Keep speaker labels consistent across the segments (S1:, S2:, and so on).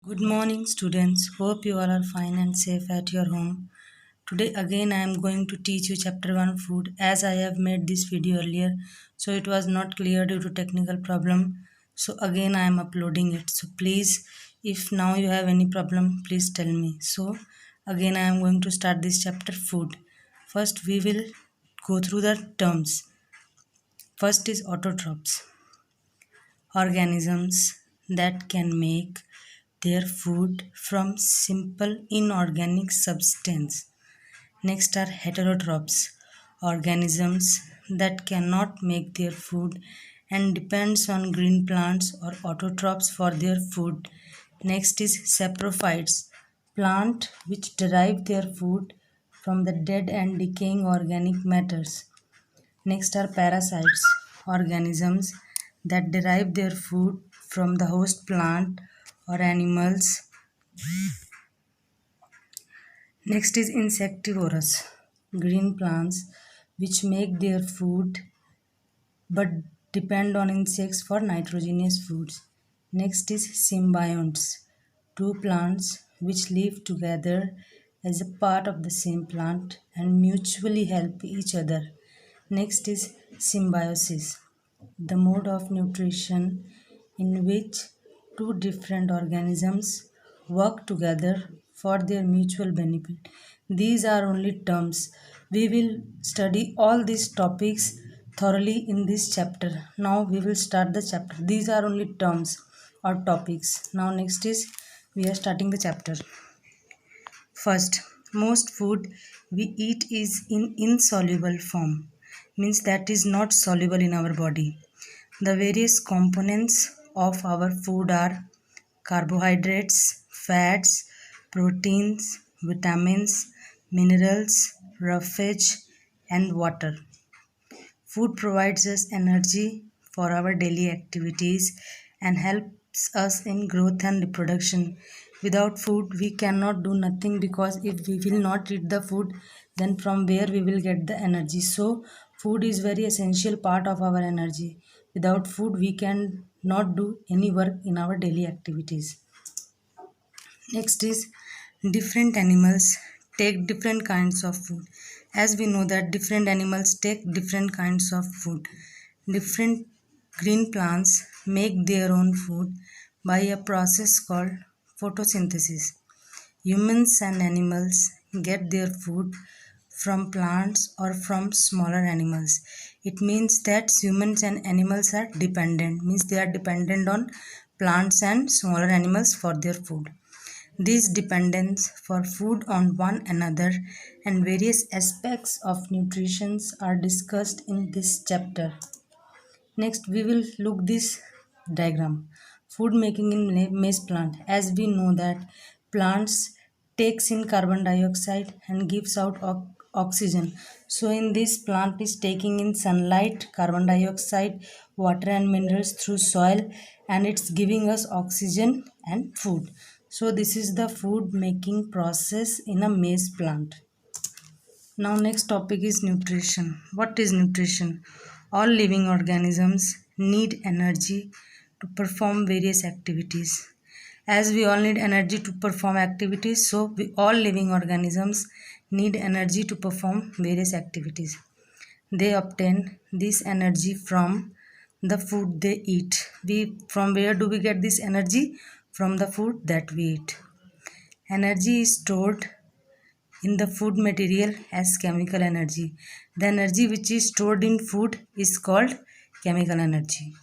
S1: Good morning, students. Hope you all are fine and safe at your home. Today, again, I am going to teach you Chapter 1 Food as I have made this video earlier, so it was not clear due to technical problem. So, again, I am uploading it. So, please, if now you have any problem, please tell me. So, again, I am going to start this chapter Food. First, we will go through the terms. First is autotrophs, organisms that can make their food from simple inorganic substance. Next are heterotrophs, organisms that cannot make their food and depends on green plants or autotrophs for their food. Next is saprophytes, plant which derive their food from the dead and decaying organic matters. Next are parasites, organisms that derive their food from the host plant or animals. Next is insectivorous, green plants which make their food but depend on insects for nitrogenous foods. Next is symbionts, two plants which live together as a part of the same plant and mutually help each other. Next is symbiosis, the mode of nutrition in which two different organisms work together for their mutual benefit. These are only terms. We will study all these topics thoroughly in this chapter. Now we will start the chapter. These are only terms or topics. Now next is we are starting the chapter. First, most food we eat is in insoluble form, means that is not soluble in our body. The various components of our food are carbohydrates, fats, proteins, vitamins, minerals, roughage, and water. Food provides us energy for our daily activities and helps us in growth and reproduction. Without food, we cannot do nothing because if we will not eat the food, then from where we will get the energy. So, food is very essential part of our energy. Without food, we can not do any work in our daily activities. Next is different animals take different kinds of food. As we know that different animals take different kinds of food. Different green plants make their own food by a process called photosynthesis. Humans and animals get their food from plants or from smaller animals. It means that humans and animals are dependent, means they are dependent on plants and smaller animals for their food. These dependence for food on one another and various aspects of nutrition are discussed in this chapter. Next, we will look this diagram. Food making in maize plant. As we know that plants takes in carbon dioxide and gives out oxygen. So in this plant is taking in sunlight, carbon dioxide, water and minerals through soil and it's giving us oxygen and food. So this is the food making process in a maize plant. Now next topic is nutrition. What is nutrition? All living organisms need energy to perform various activities. As we all need energy to perform activities, so all living organisms need energy to perform various activities. They obtain this energy from the food they eat. From where do we get this energy? From the food that we eat. Energy is stored in the food material as chemical energy. The energy which is stored in food is called chemical energy.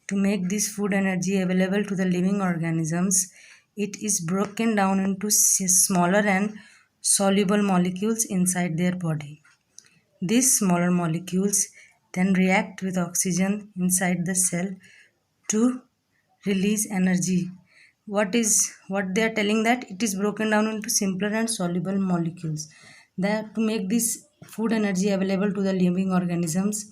S1: To make this food energy available to the living organisms, it is broken down into smaller and soluble molecules inside their body. These smaller molecules then react with oxygen inside the cell to release energy. What they are telling that it is broken down into simpler and soluble molecules. That to make this food energy available to the living organisms,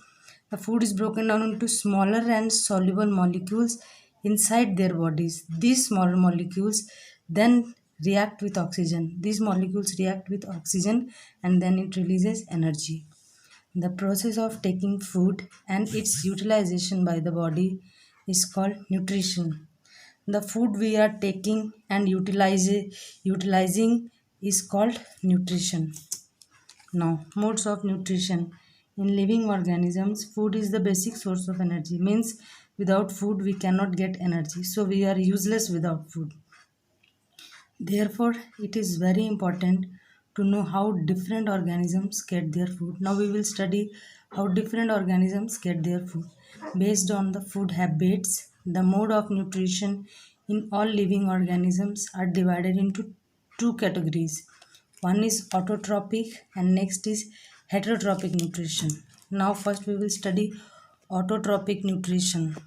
S1: the food is broken down into smaller and soluble molecules inside their bodies. These smaller molecules then react with oxygen. These molecules react with oxygen and then it releases energy. The process of taking food and its utilization by the body is called nutrition. The food we are taking and utilizing is called nutrition. Now, modes of nutrition. In living organisms, food is the basic source of energy, means without food we cannot get energy, so we are useless without food. Therefore, it is very important to know how different organisms get their food. Now, we will study how different organisms get their food. Based on the food habits, the mode of nutrition in all living organisms are divided into two categories. One is autotrophic and next is heterotrophic nutrition. Now, first we will study autotrophic nutrition,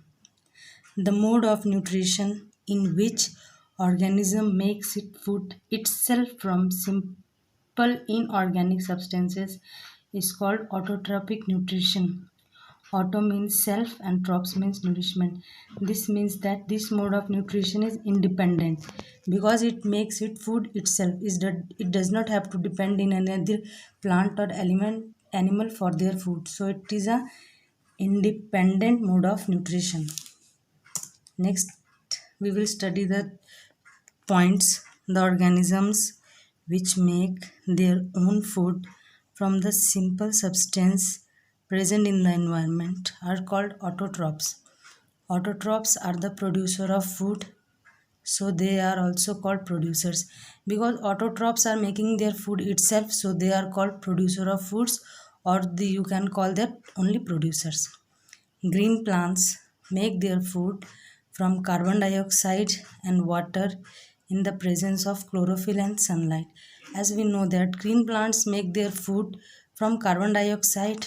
S1: the mode of nutrition in which organism makes its food itself from simple inorganic substances is called autotrophic nutrition. Auto means self and trops means nourishment. This means that this mode of nutrition is independent because it makes it food itself. It does not have to depend in another plant or animal for their food. So it is a independent mode of nutrition. Next, we will study the points. The organisms which make their own food from the simple substance present in the environment are called autotrophs. Autotrophs are the producer of food, so they are also called producers. Because autotrophs are making their food itself, so they are called producer of foods, or you can call them only producers. Green plants make their food from carbon dioxide and water in the presence of chlorophyll and sunlight. As we know that green plants make their food from carbon dioxide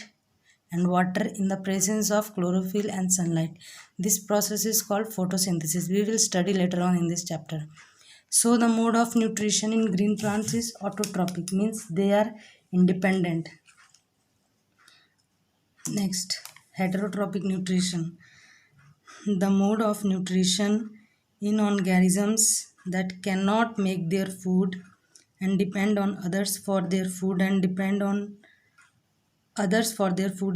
S1: and water in the presence of chlorophyll and sunlight. This process is called photosynthesis. We will study later on in this chapter. So the mode of nutrition in green plants is autotrophic, means they are independent. Next, heterotrophic nutrition, the mode of nutrition in organisms that cannot make their food and depend on others for their food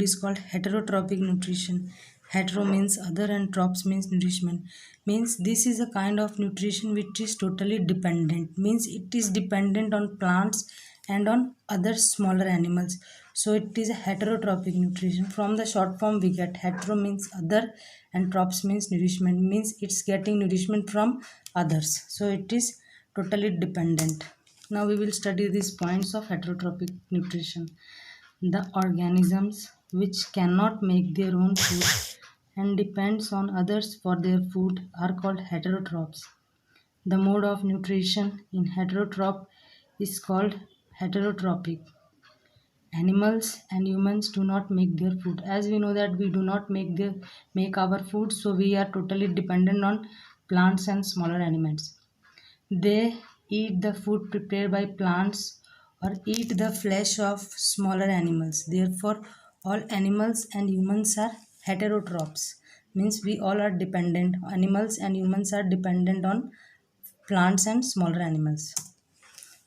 S1: is called heterotrophic nutrition. Hetero means other and trops means nourishment. Means this is a kind of nutrition which is totally dependent. Means it is dependent on plants and on other smaller animals. So it is a heterotrophic nutrition. From the short form we get hetero means other and trops means nourishment. Means it's getting nourishment from others. So it is totally dependent. Now we will study these points of heterotrophic nutrition. The organisms which cannot make their own food and depends on others for their food are called heterotrophs. The mode of nutrition in heterotroph is called heterotrophic. Animals and humans do not make their food. As we know that we do not make our food, so we are totally dependent on plants and smaller animals. They eat the food prepared by plants or eat the flesh of smaller animals. Therefore, all animals and humans are heterotrophs. Means we all are dependent. Animals and humans are dependent on plants and smaller animals.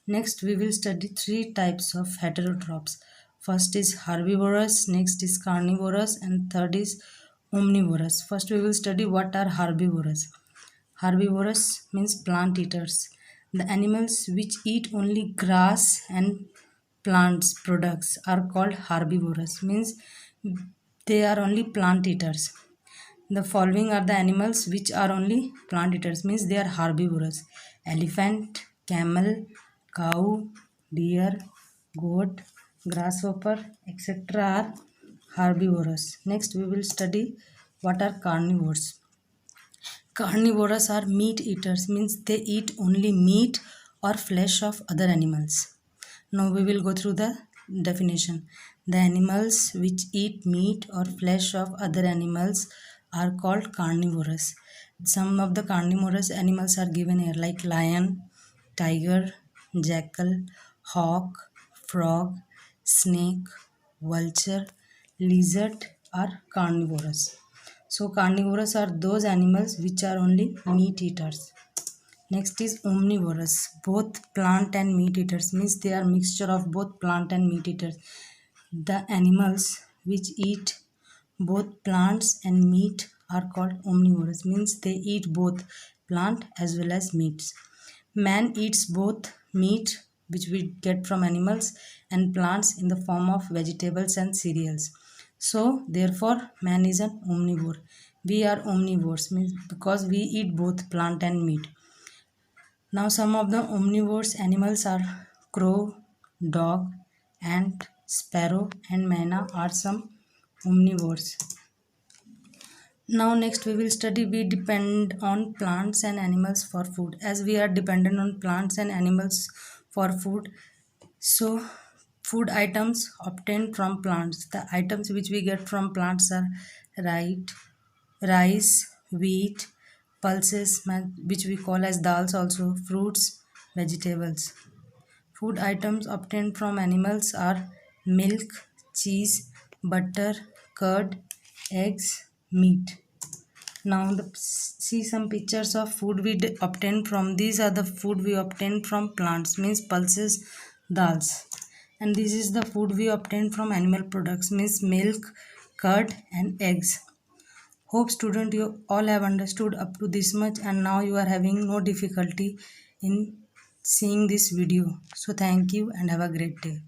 S1: Next, we will study three types of heterotrophs. First is herbivorous, next is carnivorous, and third is omnivorous. First, we will study what are herbivorous. Herbivorous means plant eaters. The animals which eat only grass and plants products are called herbivorous. Means they are only plant eaters. The following are the animals which are only plant eaters. Means they are herbivorous. Elephant, camel, cow, deer, goat, grasshopper, etc. are herbivorous. Next we will study what are carnivores. Carnivores are meat eaters, means they eat only meat or flesh of other animals. Now we will go through the definition. The animals which eat meat or flesh of other animals are called carnivorous. Some of the carnivorous animals are given here like lion, tiger, jackal, hawk, frog, snake, vulture, lizard are carnivorous. So carnivorous are those animals which are only meat eaters. Next is omnivorous, both plant and meat eaters, means they are mixture of both plant and meat eaters. The animals which eat both plants and meat are called omnivorous, means they eat both plant as well as meats. Man eats both meat, which we get from animals, and plants in the form of vegetables and cereals. So, therefore, man is an omnivore. We are omnivores means because we eat both plant and meat. Now, some of the omnivores animals are crow, dog, ant, sparrow, and myna are some omnivores. Now next we will study we depend on plants and animals for food. As we are dependent on plants and animals for food, so food items obtained from plants. The items which we get from plants are right, rice, wheat, pulses which we call as dals also, fruits, vegetables. Food items obtained from animals are milk, cheese, butter, curd, eggs, meat. Now see some pictures of food we obtain from. These are the food we obtain from plants means pulses, dals. And this is the food we obtain from animal products means milk, curd and eggs. Hope student you all have understood up to this much and now you are having no difficulty in seeing this video. So thank you and have a great day.